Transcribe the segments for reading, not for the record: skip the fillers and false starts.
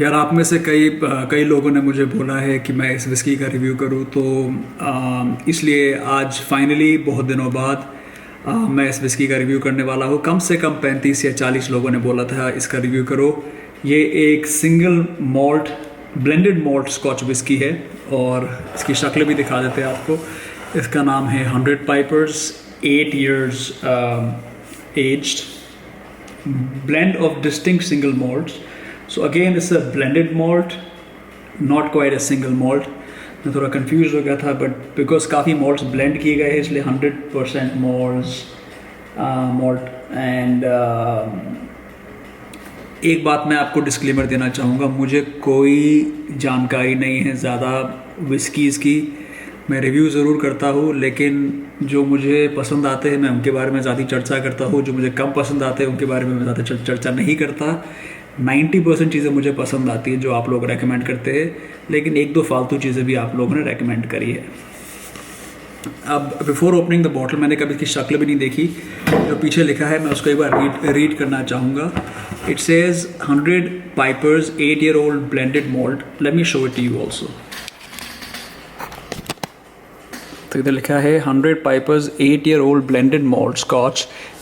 यार आप में से कई लोगों ने मुझे बोला है कि मैं इस विस्की का रिव्यू करूं, तो इसलिए आज फाइनली बहुत दिनों बाद मैं इस विस्की का रिव्यू करने वाला हूं। कम से कम 35 या 40 लोगों ने बोला था इसका रिव्यू करो। ये एक single malt blended malt scotch whisky है और इसकी शक्ल भी दिखा देते हैं आपको। इसका नाम है 100 Pipers 8 years aged blend of distinct single malts. So again it's a blended malt, not quite a single malt. मैं थोड़ा कंफ्यूज हो गया था बट बिकॉज काफ़ी मॉल्ट्स ब्लेंड किए गए हैं इसलिए 100% मॉल्ट एंड एक बात मैं आपको डिस्क्लेमर देना चाहूँगा, मुझे कोई जानकारी नहीं है ज़्यादा विस्कीज़ की। मैं रिव्यू ज़रूर करता हूँ लेकिन जो मुझे पसंद आते हैं मैं उनके बारे में ज़्यादा चर्चा करता हूँ, जो मुझे कम पसंद आते हैं उनके बारे में मैं ज़्यादा चर्चा नहीं करता। 90% चीज़ें मुझे पसंद आती हैं जो आप लोग रेकमेंड करते हैं, लेकिन एक दो फालतू चीज़ें भी आप लोगों ने रेकमेंड करी है। अब बिफोर ओपनिंग द बॉटल मैंने कभी इसकी शक्ल भी नहीं देखी, जो पीछे लिखा है मैं उसको एक बार रीड करना चाहूँगा। It says 100 Pipers 8-year-old blended malt. Let me show it to you also. तो इधर लिखा है 100 Pipers 8-year-old blended malt Scotch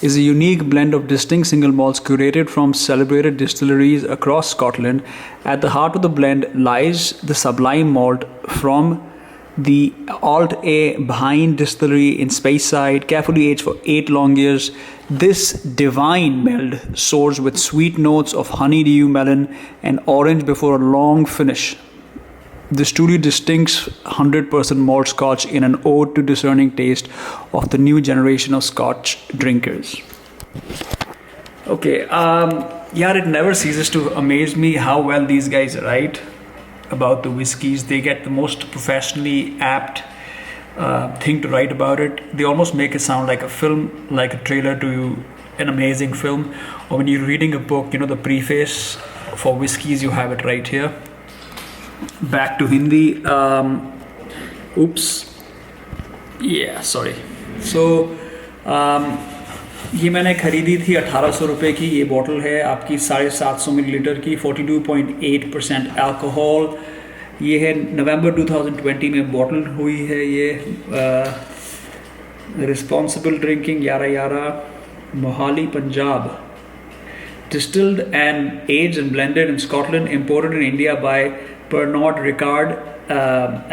is a unique blend of distinct single malts curated from celebrated distilleries across Scotland. At the heart of the blend lies the sublime malt from the Alt A Behind Distillery in Speyside, carefully aged for 8 long years. This divine meld soars with sweet notes of honeydew, melon, and orange before a long finish. This truly distincts 100% malt Scotch in an ode to discerning taste of the new generation of Scotch drinkers. Okay, yeah, it never ceases to amaze me how well these guys write about the whiskies. They get the most professionally apt thing to write about it. They almost make it sound like a film, like a trailer to an amazing film. Or when you're reading a book, you know, the preface for whiskies, you have it right here. Back to Hindi. Oops. Yeah, sorry. So, ये मैंने ख़रीदी थी 1800 रुपये की। ये bottle है आपकी 750 millilitre की, 42.8% अल्कोहल। ये है नवंबर 2020 में बॉटल हुई है। ये responsible drinking 11/11 Mohali Punjab. Distilled and aged and blended in Scotland, imported in India by Pernod Ricard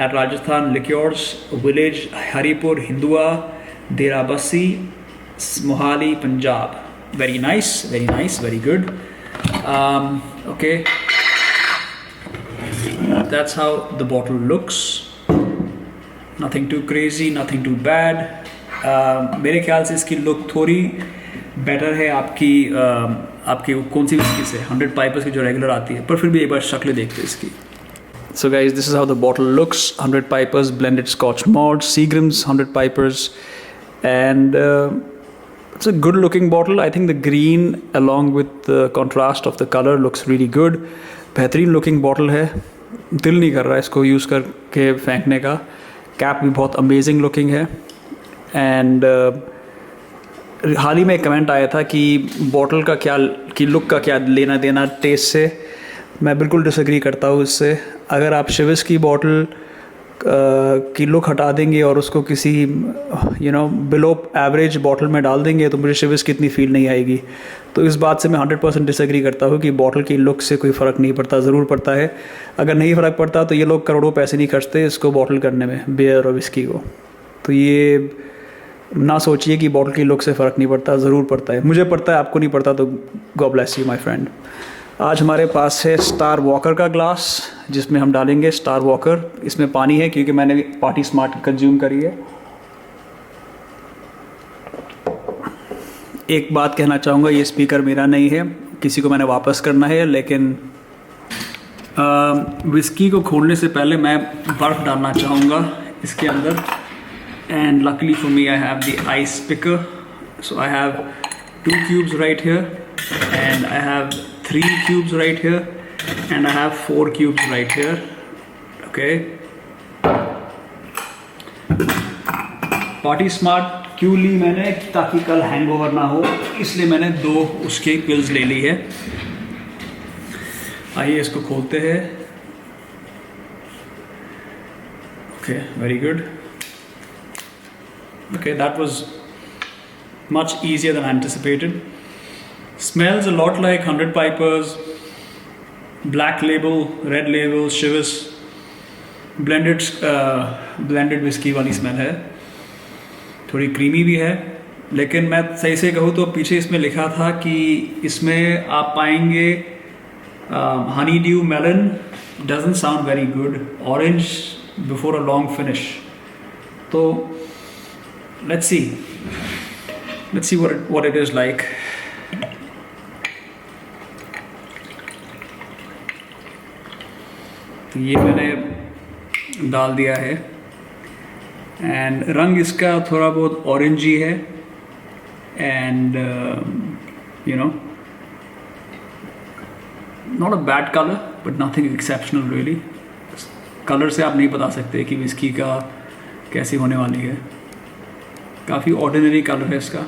at Rajasthan Liqueurs Village, Haripur, Hindua, Derabassi, Mohali, Punjab. Very nice, very good. Okay, that's how the bottle looks. Nothing too crazy, nothing too bad. मेरे ख्याल से इसकी look थोड़ी better है आपकी कौन सी whisky से, 100 pipers की जो रेगुलर आती है, पर फिर भी एक बार शक्ल देखते हैं इसकी। So guys, this is how the bottle looks. 100 Pipers blended Scotch malt, Seagram's 100 Pipers, and it's a good looking bottle. I think the green along with the contrast of the color looks really good. बेहतरीन looking bottle है, दिल नहीं कर रहा है इसको use करके फेंकने का। कैप भी बहुत अमेजिंग लुकिंग है। एंड हाल ही में एक कमेंट आया था कि बॉटल का लुक का क्या लेना देना टेस्ट से। मैं बिल्कुल डिसएग्री करता हूँ इससे। अगर आप शिविस की बॉटल की लुक हटा देंगे और उसको किसी बिलो एवरेज बॉटल में डाल देंगे तो मुझे शिविस की इतनी फील नहीं आएगी। तो इस बात से मैं 100% डिसएग्री करता हूँ कि बॉटल की लुक से कोई फ़र्क नहीं पड़ता। ज़रूर पड़ता है। अगर नहीं फ़र्क पड़ता तो ये लोग करोड़ों पैसे नहीं खर्चते इसको बॉटल करने में, बियर और विस्की को। तो ये ना सोचिए कि बॉटल की लुक से फ़र्क नहीं पड़ता, ज़रूर पड़ता है। मुझे पड़ता है, आपको नहीं पड़ता तो God bless you my friend. आज हमारे पास है स्टार वॉकर का ग्लास जिसमें हम डालेंगे स्टार वॉकर। इसमें पानी है क्योंकि मैंने पार्टी स्मार्ट कंज्यूम करी है। एक बात कहना चाहूँगा, ये स्पीकर मेरा नहीं है, किसी को मैंने वापस करना है, लेकिन विस्की को खोलने से पहले मैं बर्फ़ डालना चाहूँगा इसके अंदर। And luckily for me, I have the ice picker. So I have 2 cubes right here, and I have 3 cubes right here, and I have 4 cubes right here. Okay. Party Smart क्यों ली मैंने, ताकि कल हैंगओवर ना हो, इसलिए मैंने 2 उसके pills ले ली है। आइए इसको खोलते हैं। Okay, very good. Okay, that was much easier than anticipated. Smells a lot like 100 Pipers, Black Label, Red Label, Chivas, blended whiskey वाली स्मेल है। थोड़ी क्रीमी भी है, लेकिन मैं सही से कहूँ तो पीछे इसमें लिखा था कि इसमें आप पाएंगे honeydew melon, doesn't sound very good, orange before a long finish. तो let's see what it is like. तो ये मैंने डाल दिया है एंड रंग इसका थोड़ा बहुत ऑरेंजी है and you know not a bad colour but nothing exceptional really. Colour से आप नहीं बता सकते कि विस्की का कैसी होने वाली है। काफ़ी ऑर्डिनरी कलर है इसका।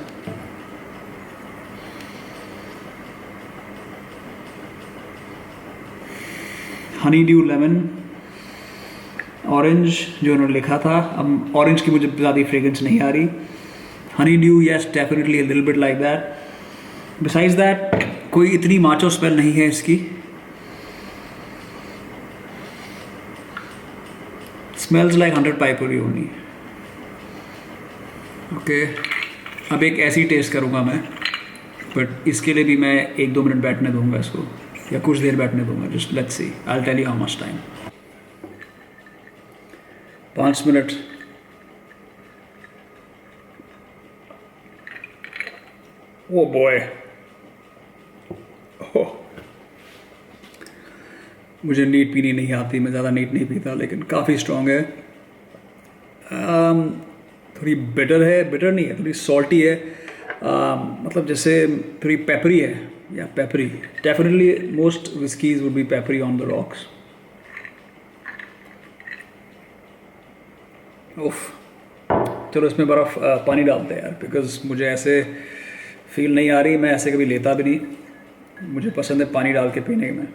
हनी ड्यू लेमन, ऑरेंज जो उन्होंने लिखा था, अब ऑरेंज की मुझे ज़्यादा फ्रेग्रेंस नहीं आ रही। Honey due yes definitely little bit like that. Besides that कोई इतनी माचो स्मेल नहीं है इसकी। Smells like 100 Piper only. Okay, अब एक ऐसी टेस्ट करूँगा मैं, बट इसके लिए भी मैं 1-2 मिनट बैठने दूंगा इसको, या कुछ देर बैठने दूंगा। Just let's see, I will tell you how much time. 5 minute. Oh boy, मुझे नीट पीनी नहीं आती, मैं ज़्यादा नीट नहीं पीता, लेकिन काफ़ी स्ट्रॉन्ग है। थोड़ी बिटर है, बिटर नहीं है, थोड़ी सॉल्टी है, मतलब जैसे थोड़ी पेपरी है, या peppery. Definitely most whiskeys would be peppery on the rocks. उफ, चलो इसमें बर्फ़ पानी डालते हैं यार, बिकॉज मुझे ऐसे फील नहीं आ रही, मैं ऐसे कभी लेता भी नहीं। मुझे पसंद है पानी डाल के पीने में।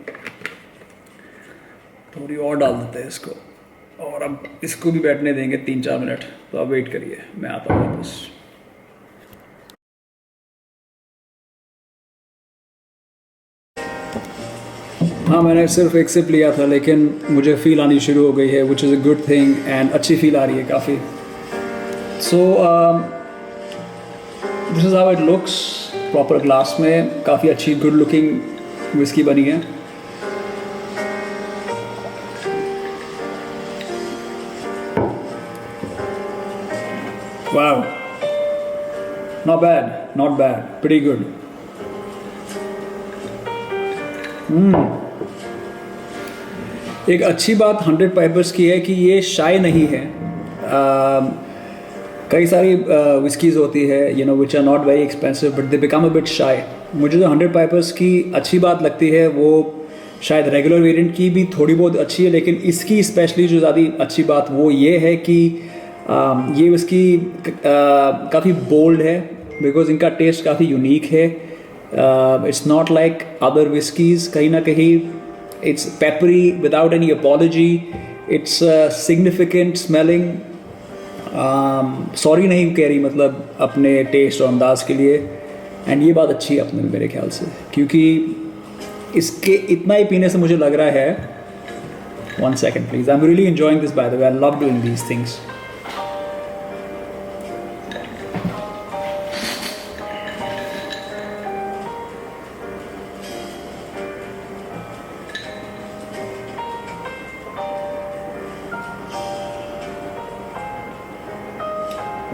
थोड़ी और डाल देते हैं इसको, और अब इसको भी बैठने देंगे 3-4 मिनट। तो अब वेट करिए, मैं आता हूँ वापस। हाँ, मैंने सिर्फ एक सिप लिया था, लेकिन मुझे फील आनी शुरू हो गई है, which is a good thing, and अच्छी फील आ रही है काफ़ी। So this is how it looks. Proper glass में काफ़ी अच्छी गुड लुकिंग विस्की बनी है। Wow, not bad, pretty good. एक अच्छी बात 100 पाइपर्स की है कि ये शाय नहीं है। कई सारी विस्कीज़ होती है, you know, which are not very expensive but they become a bit shy. मुझे जो 100 पाइपर्स की अच्छी बात लगती है वो शायद रेगुलर वेरिएंट की भी थोड़ी बहुत अच्छी है, लेकिन इसकी स्पेशली जो ज़्यादा अच्छी बात वो ये है कि ये विस्की काफ़ी बोल्ड है, बिकॉज इनका टेस्ट काफ़ी यूनिक है। It's not like other whiskies, कहीं ना कहीं it's peppery without any apology, it's significant smelling. Sorry नहीं कह रही मतलब अपने टेस्ट और अंदाज के लिए, एंड ये बात अच्छी है अपने मेरे ख्याल से, क्योंकि इसके इतना ही पीने से मुझे लग रहा है। 1 second please, I am really enjoying this by the way, I love doing these things.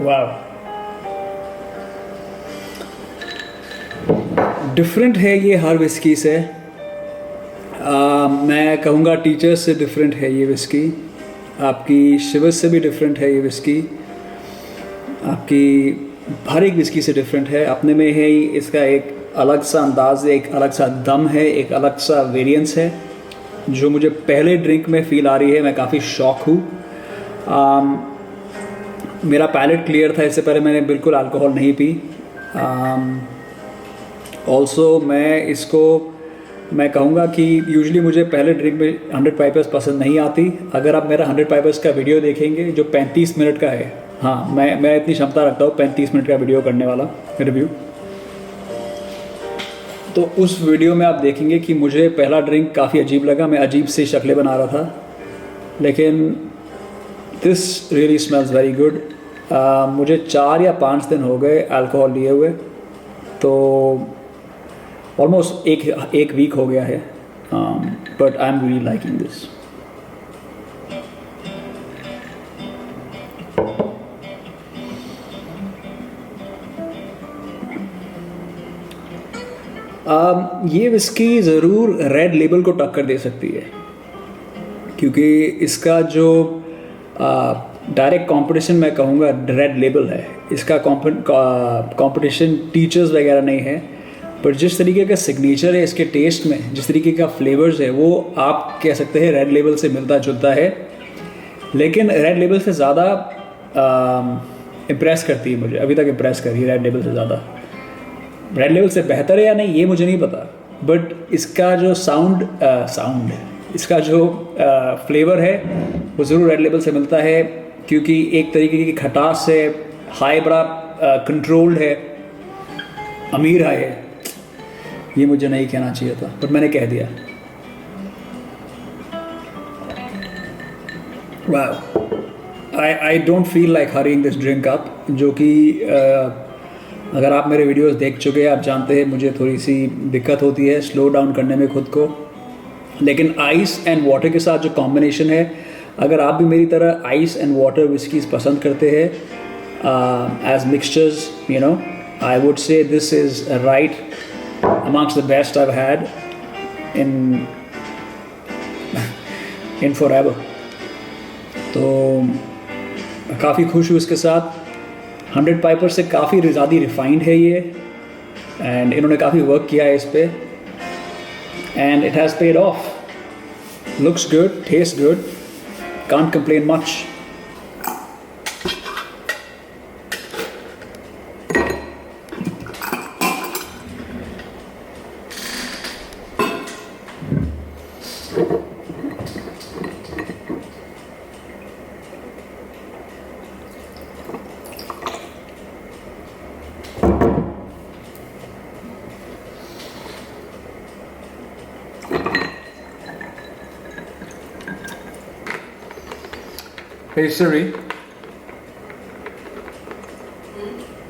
वाह, डिफरेंट है ये हर विस्की से। मैं कहूँगा टीचर्स से डिफरेंट है ये विस्की, आपकी शिवर्स से भी डिफरेंट है ये विस्की, आपकी हर एक विस्की से डिफरेंट है। अपने में है ही इसका एक अलग सा अंदाज है, एक अलग सा दम है, एक अलग सा वेरिएंस है, जो मुझे पहले ड्रिंक में फील आ रही है। मैं काफ़ी शॉक हूँ। मेरा पैलेट क्लियर था, इससे पहले मैंने बिल्कुल अल्कोहल नहीं पी। ऑल्सो मैं इसको मैं कहूँगा कि यूजुअली मुझे पहले ड्रिंक में 100 पाइपर्स पसंद नहीं आती। अगर आप मेरा 100 पाइपर्स का वीडियो देखेंगे जो 35 मिनट का है, हाँ मैं इतनी क्षमता रखता हूँ 35 मिनट का वीडियो करने वाला रिव्यू, तो उस वीडियो में आप देखेंगे कि मुझे पहला ड्रिंक काफ़ी अजीब लगा, मैं अजीब सी शक्लें बना रहा था, लेकिन this really smells very good. मुझे 4 या 5 दिन हो गए अल्कोहल लिए हुए, तो ऑलमोस्ट एक वीक हो गया है, but I am really liking this. ये विस्की ज़रूर रेड लेबल को टक्कर दे सकती है, क्योंकि इसका जो डायरेक्ट कंपटीशन मैं कहूँगा रेड लेबल है। इसका कंपटीशन टीचर्स वगैरह नहीं है, पर जिस तरीके का सिग्नेचर है इसके टेस्ट में, जिस तरीके का फ्लेवर्स है, वो आप कह सकते हैं रेड लेबल से मिलता जुलता है। लेकिन रेड लेबल से ज़्यादा इम्प्रेस करती है मुझे, अभी तक इम्प्रेस करी रेड लेबल से ज़्यादा। रेड लेबल से बेहतर है या नहीं ये मुझे नहीं पता, बट इसका जो इसका जो फ्लेवर है वो ज़रूर रेड लेबल से मिलता है, क्योंकि एक तरीके की खटास है, हाई बड़ा कंट्रोल्ड है, अमीर हाई है। ये मुझे नहीं कहना चाहिए था, बट मैंने कह दिया। वाह, I don't feel like hurrying this drink up, जो कि अगर आप मेरे वीडियोस देख चुके हैं आप जानते हैं मुझे थोड़ी सी दिक्कत होती है स्लो डाउन करने में खुद को। लेकिन आइस एंड वाटर के साथ जो कॉम्बिनेशन है, अगर आप भी मेरी तरह आइस एंड वाटर विस्कीज़ पसंद करते हैं as mixtures, you know, I would say this is right amongst the best I've had in forever। तो काफ़ी खुश हूँ इसके साथ। 100 पाइपर से काफ़ी ज़्यादा रिफाइंड है ये, एंड इन्होंने काफ़ी वर्क किया है इस पे, and it has paid of. Looks good, taste good, can't complain much. Hey Siri,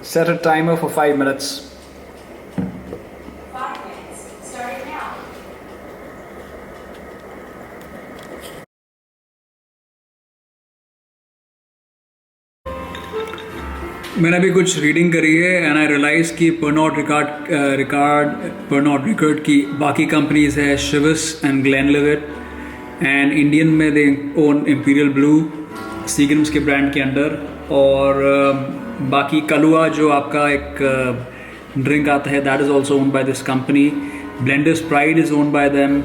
set a timer for 5 minutes. 5 minutes, starting now. मैंने अभी कुछ रीडिंग करी है एंड आई रियलाइज़ कि पर्नॉट रिकॉर्ड की बाकी कंपनीज है Chivas and Glenlivet, and Indian में they own Imperial Blue Seagram's के ब्रांड के अंडर, और बाकी कलुआ जो आपका एक ड्रिंक आता है that is also own by this company. Blenders Pride is own by them.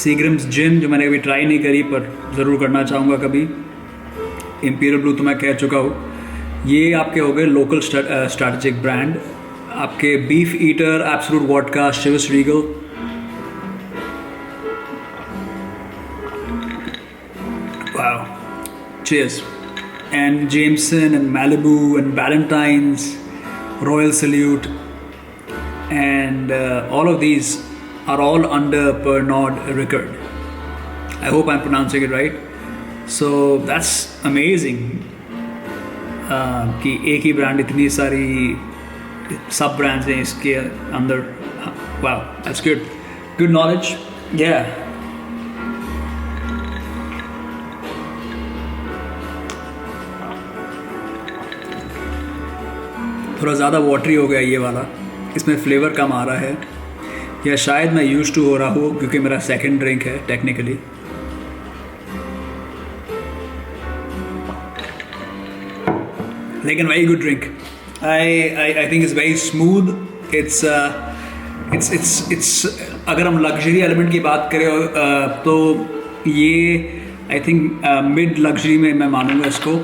Seagram's gin जो मैंने अभी ट्राई नहीं करी पर ज़रूर करना चाहूँगा कभी। इंपीरियल ब्लू तो मैं कह चुका हूँ। ये आपके हो गए लोकल स्ट्रैटेजिक ब्रांड। आपके Beefeater, Absolut vodka, Chivas Regal, wow, cheers, and Jameson and Malibu and Ballantine's, Royal Salute, and all of these are all under Pernod Ricard. I hope I'm pronouncing it right. So that's amazing कि एक ही brand इतनी सारी सब brands हैं इसके अंदर। Wow, that's good knowledge, yeah। थोड़ा ज़्यादा वाटरी हो गया ये वाला, इसमें फ्लेवर कम आ रहा है, या शायद मैं यूज्ड टू हो रहा हूँ क्योंकि मेरा सेकंड ड्रिंक है टेक्निकली। लेकिन very good drink. I think it's very smooth. It's अगर हम लग्जरी एलिमेंट की बात करें तो ये आई थिंक मिड लग्जरी में मैं मानूंगा इसको,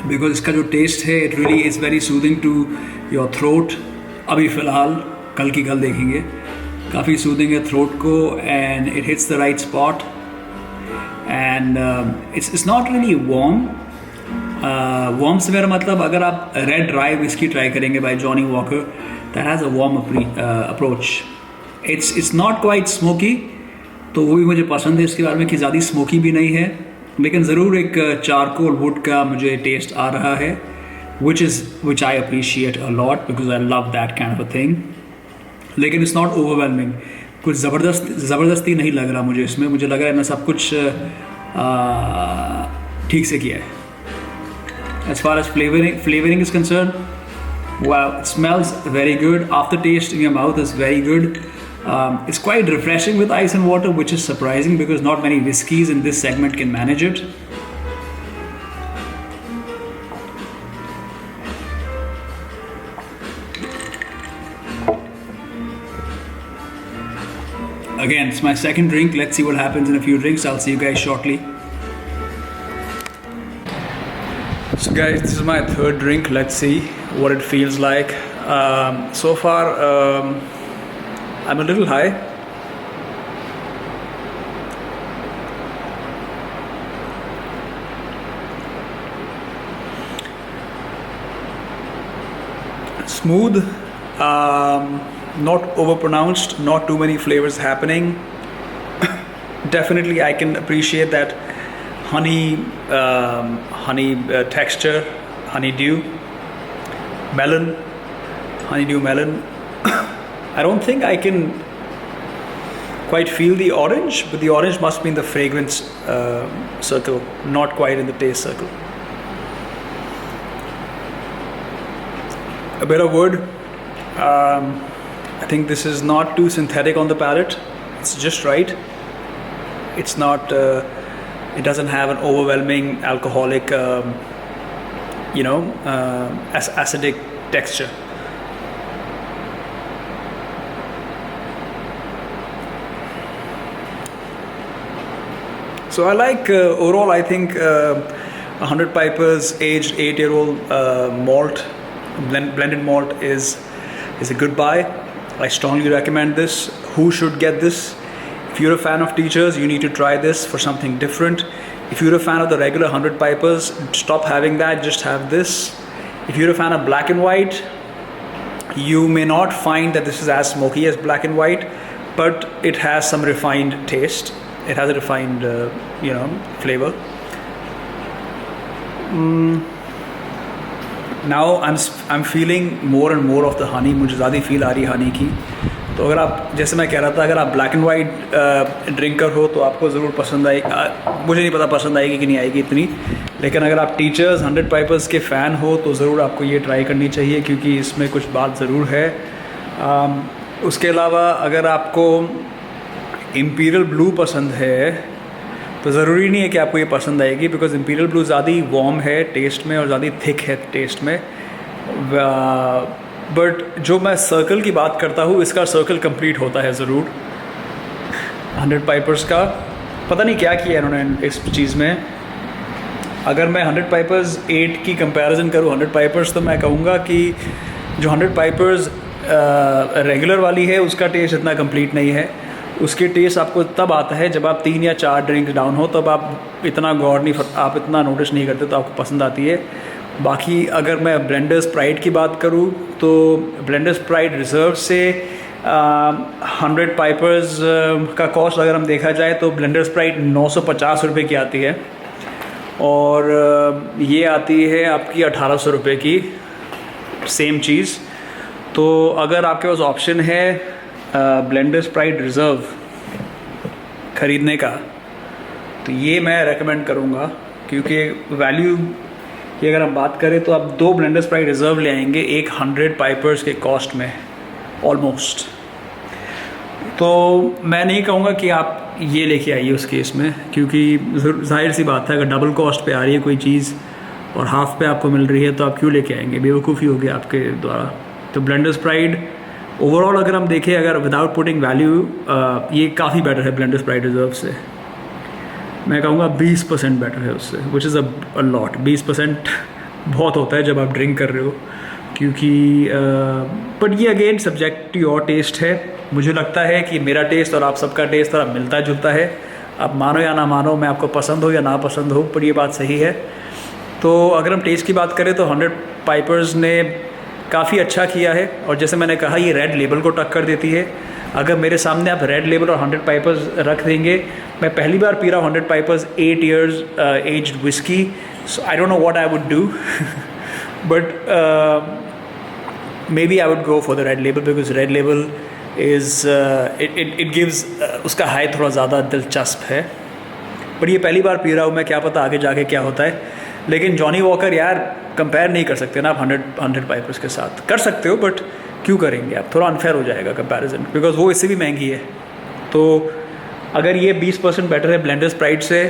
बिकॉज इसका जो टेस्ट है it really is very soothing to your throat. अभी फ़िलहाल, कल की कल देखेंगे। काफ़ी सूदिंग है थ्रोट को and it hits the right spot and it's not really warm. Warm से मेरा मतलब अगर आप रेड ड्राई विस्की ट्राई करेंगे by Johnny walker, that has a warm approach. It's not quite smoky, तो वो भी मुझे पसंद है इसके बारे में कि ज़्यादा स्मोकी भी नहीं है, लेकिन ज़रूर एक चारकोल वुड का मुझे टेस्ट आ रहा है, which I appreciate a lot because I love that kind of a thing। लेकिन इट्स नॉट ओवरवेलमिंग, कुछ ज़बरदस्ती नहीं लग रहा मुझे इसमें। मुझे लग रहा है मैं सब कुछ ठीक से किया है। As far as flavoring is concerned, wow, it smells very good. Aftertaste in your mouth is very good. It's quite refreshing with ice and water, which is surprising because not many whiskeys in this segment can manage it. Again, it's my second drink. Let's see what happens in a few drinks. I'll see you guys shortly. So guys, this is my third drink. Let's see what it feels like. So far, I'm a little high. Smooth, not overpronounced, not too many flavors happening. Definitely I can appreciate that honey texture, honeydew melon. I don't think I can quite feel the orange, but the orange must be in the fragrance circle, not quite in the taste circle. A bit of wood. I think this is not too synthetic on the palate. It's just right. It's not it doesn't have an overwhelming alcoholic acidic texture. So I like overall, I think 100 Pipers aged 8-year-old malt, blended malt is a good buy. I strongly recommend this. Who should get this? If you're a fan of teachers, you need to try this for something different. If you're a fan of the regular 100 Pipers, stop having that, just have this. If you're a fan of black and white, you may not find that this is as smoky as black and white, but it has some refined taste. It has a refined flavor. Now I'm feeling more and more of the honey. मुझे ज़्यादा feel आ रही है हनी की। तो अगर आप, जैसे मैं कह रहा था, अगर आप ब्लैक एंड वाइट ड्रिंकर हो तो आपको ज़रूर पसंद आएगी। मुझे नहीं पता पसंद आएगी कि नहीं आएगी इतनी, लेकिन अगर आप टीचर्स 100 पाइपर्स के फ़ैन हो तो ज़रूर आपको ये ट्राई करनी चाहिए, क्योंकि इसमें कुछ बात ज़रूर है। उसके अलावा अगर आपको इम्पीरियल ब्लू पसंद है तो ज़रूरी नहीं है कि आपको ये पसंद आएगी, बिकॉज इम्पीरियल ब्लू ज़्यादा वार्म है टेस्ट में और ज़्यादा थिक है टेस्ट में। बट जो मैं सर्कल की बात करता हूँ, इसका सर्कल कंप्लीट होता है ज़रूर। 100 पाइपर्स का पता नहीं क्या किया इन्होंने इस चीज़ में। अगर मैं 100 पाइपर्स 8 की कंपैरिजन करूँ 100 पाइपर्स, तो मैं कहूँगा कि जो 100 पाइपर्स रेगुलर वाली है उसका टेस्ट इतना कंप्लीट नहीं है। उसके टेस्ट आपको तब आता है जब आप 3 या 4 ड्रिंक्स डाउन हो, तब आप इतना आप इतना नोटिस नहीं करते, तो आपको पसंद आती है। बाकी अगर मैं ब्लेंडर्स प्राइड की बात करूँ तो ब्लेंडर्स प्राइड रिजर्व से 100 पाइपर्स का कॉस्ट अगर हम देखा जाए तो ब्लेंडर्स प्राइड 950 रुपये की आती है, और ये आती है आपकी 1800 रुपये की, सेम चीज़। तो अगर आपके पास ऑप्शन है ब्लेंडर्स प्राइड रिज़र्व ख़रीदने का, तो ये मैं रेकमेंड करूँगा, क्योंकि वैल्यू की अगर हम बात करें तो आप 2 ब्लेंडर्स प्राइड रिज़र्व ले आएंगे एक 100 पाइपर्स के कॉस्ट में ऑलमोस्ट। तो मैं नहीं कहूँगा कि आप ये लेके आइए उस केस में, क्योंकि जाहिर सी बात है अगर डबल कॉस्ट पे आ रही है कोई चीज़ और हाफ पे आपको मिल रही है तो आप क्यों लेके आएंगे, बेवकूफ़ी होगी आपके द्वारा। तो ब्लेंडर्स प्राइड ओवरऑल अगर हम देखें, अगर विदाउट पुटिंग वैल्यू, ये काफ़ी बेटर है ब्लेंडर्स प्राइड रिजर्व से। मैं कहूँगा 20% बेटर है उससे, विच इज़ अ लॉट। 20% बहुत होता है जब आप ड्रिंक कर रहे हो। क्योंकि बट ये again subject to your taste है। मुझे लगता है कि मेरा टेस्ट और आप सबका टेस्ट थोड़ा मिलता जुलता है। आप मानो या ना मानो, मैं आपको पसंद हो या ना पसंद हो, पर ये बात सही है। तो अगर हम टेस्ट की बात करें तो 100 पाइपर्स ने काफ़ी अच्छा किया है, और जैसे मैंने कहा ये रेड लेबल को टक्कर देती है। अगर मेरे सामने आप रेड लेबल और 100 पाइपर्स रख देंगे, मैं पहली बार पी रहा हूँ 100 Pipers 8 years aged whisky, so I don't know what I would do but maybe I would go for the Red Label, because Red Label is it gives उसका high थोड़ा ज़्यादा दिलचस्प है। पर ये पहली बार पी रहा हूँ मैं, क्या पता आगे जाके क्या होता है। लेकिन जॉनी वॉकर यार कंपेयर नहीं कर सकते ना आप 100 पाइपर्स के साथ। कर सकते हो बट क्यों करेंगे आप, थोड़ा अनफेयर हो जाएगा कंपैरिजन, बिकॉज वो इससे भी महंगी है। तो अगर ये 20% बेटर है ब्लेंडर स्प्राइट से,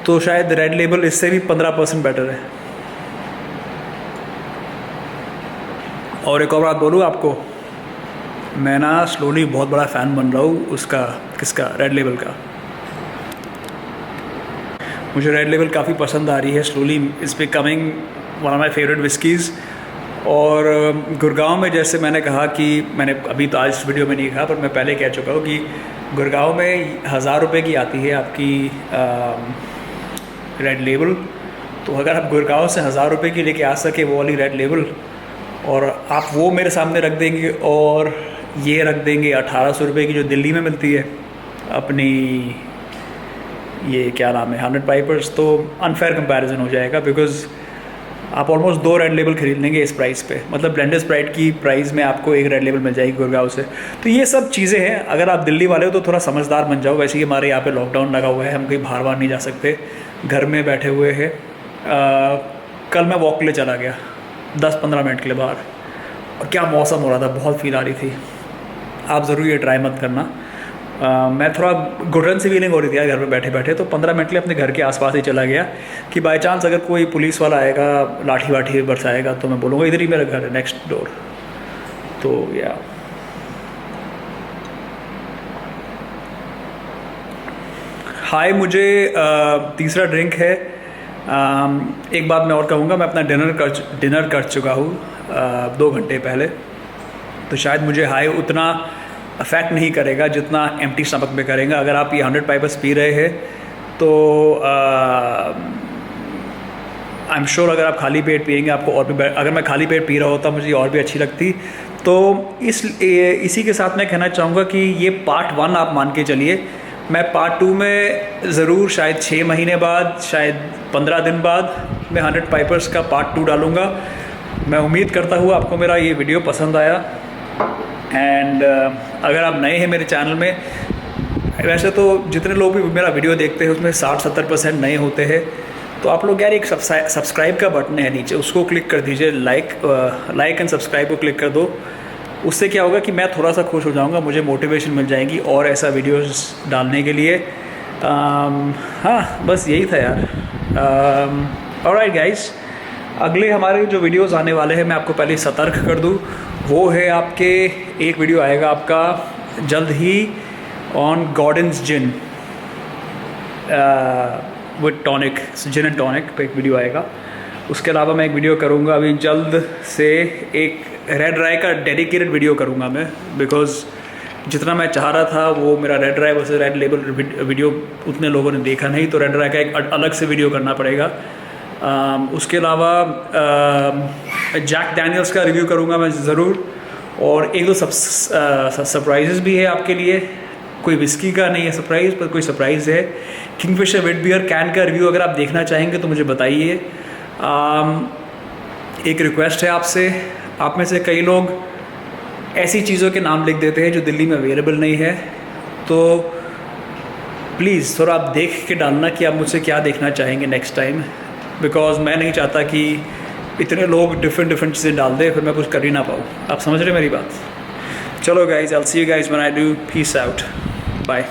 तो शायद रेड लेबल इससे भी 15% बेटर है। और एक और बात बोलूँ आपको, मैं ना स्लोली बहुत बड़ा फ़ैन बन रहा हूँ उसका, किसका, रेड लेबल का। मुझे रेड लेबल काफ़ी पसंद आ रही है। Slowly is becoming one of my favourite whiskies. और गुड़गांव में, जैसे मैंने कहा कि मैंने अभी तो आज इस वीडियो में नहीं कहा, पर मैं पहले कह चुका हूँ कि गुड़गांव में 1000 रुपये की आती है आपकी रेड लेबल। तो अगर आप गुड़गांव से 1000 रुपये की लेके आ सके वो वाली रेड लेबल, और आप वो मेरे सामने रख देंगे और ये रख देंगे 1800 रुपये की जो दिल्ली में मिलती है अपनी, ये क्या नाम है, 100 पाइपर्स, तो अनफेयर कंपैरिजन हो जाएगा। बिकॉज आप ऑलमोस्ट 2 रेड लेबल खरीद लेंगे इस प्राइस पे, मतलब ब्लेंडर स्प्राइट की प्राइस में आपको 1 रेड लेबल मिल जाएगी गुड़गांव से। तो ये सब चीज़ें हैं। अगर आप दिल्ली वाले हो तो थोड़ा समझदार बन जाओ। वैसे ही हमारे यहाँ पे लॉकडाउन लगा हुआ है, हम कहीं बाहर नहीं जा सकते, घर में बैठे हुए हैं। कल मैं वॉक के लिए चला गया 10-15 मिनट के लिए बाहर, और क्या मौसम हो रहा था, बहुत फील आ रही थी। आप ज़रूर ये ट्राई मत करना। मैं थोड़ा घुटन सी फीलिंग हो रही थी यार घर में बैठे बैठे, तो 15 मिनट के लिए अपने घर के आसपास ही चला गया कि बाई चांस अगर कोई पुलिस वाला आएगा, लाठी वाठी बरसाएगा, तो मैं बोलूँगा इधर ही मेरा घर है, नेक्स्ट डोर। तो या हाय, मुझे तीसरा ड्रिंक है। एक बात मैं और कहूँगा, मैं अपना डिनर कर चुका हूँ 2 घंटे पहले, तो शायद मुझे हाई उतना अफेक्ट नहीं करेगा जितना एम्प्टी स्टमक में करेगा। अगर आप ये 100 पाइपर्स पी रहे हैं तो आई एम श्योर अगर आप खाली पेट पिएंगे आपको और भी, अगर मैं खाली पेट पी रहा होता मुझे और भी अच्छी लगती। तो इसी के साथ मैं कहना चाहूँगा कि ये पार्ट 1 आप मान के चलिए। मैं पार्ट 2 में ज़रूर शायद 6 महीने बाद, शायद 15 दिन बाद मैं 100 पाइपर्स का पार्ट 2 डालूँगा। मैं उम्मीद करता हूँ आपको मेरा ये वीडियो पसंद आया। एंड अगर आप नए हैं मेरे चैनल में, वैसे तो जितने लोग भी मेरा वीडियो देखते हैं उसमें 60-70% नए होते हैं, तो आप लोग यार एक सब्सक्राइब का बटन है नीचे, उसको क्लिक कर दीजिए। लाइक एंड सब्सक्राइब को क्लिक कर दो। उससे क्या होगा कि मैं थोड़ा सा खुश हो जाऊंगा, मुझे मोटिवेशन मिल जाएगी और ऐसा वीडियोस डालने के लिए। हाँ, बस यही था यार। ऑलराइट गाइस, अगले हमारे जो वीडियोस आने वाले हैं, मैं आपको पहले सतर्क कर दूँ, वो है आपके, एक वीडियो आएगा आपका जल्द ही on Gordon's gin with tonic, gin and tonic पे एक वीडियो आएगा। उसके अलावा मैं एक वीडियो करूँगा अभी जल्द से, एक रेड राय का डेडिकेटेड वीडियो करूँगा मैं, बिकॉज जितना मैं चाह रहा था वो मेरा रेड राय वर्सेस रेड लेबल वीडियो उतने लोगों ने देखा नहीं, तो रेड राय का एक अलग से वीडियो करना पड़ेगा। उसके अलावा जैक डैनियल्स का रिव्यू करूँगा मैं ज़रूर, और 1-2 सरप्राइजेस भी है आपके लिए। कोई विस्की का नहीं है सरप्राइज़, पर कोई सरप्राइज़ है। किंगफिशर विट बियर कैन का रिव्यू अगर आप देखना चाहेंगे तो मुझे बताइए। एक रिक्वेस्ट है आपसे, आप में से कई लोग ऐसी चीज़ों के नाम लिख देते हैं जो दिल्ली में अवेलेबल नहीं है, तो प्लीज़ थोड़ा आप देख के डालना कि आप मुझसे क्या देखना चाहेंगे नेक्स्ट टाइम, बिकॉज मैं नहीं चाहता कि इतने लोग डिफरेंट चीज़ें डाल दें फिर मैं कुछ कर ही ना पाऊँ। आप समझ रहे मेरी बात? चलो guys, I will see you guys when I do. Peace out, bye.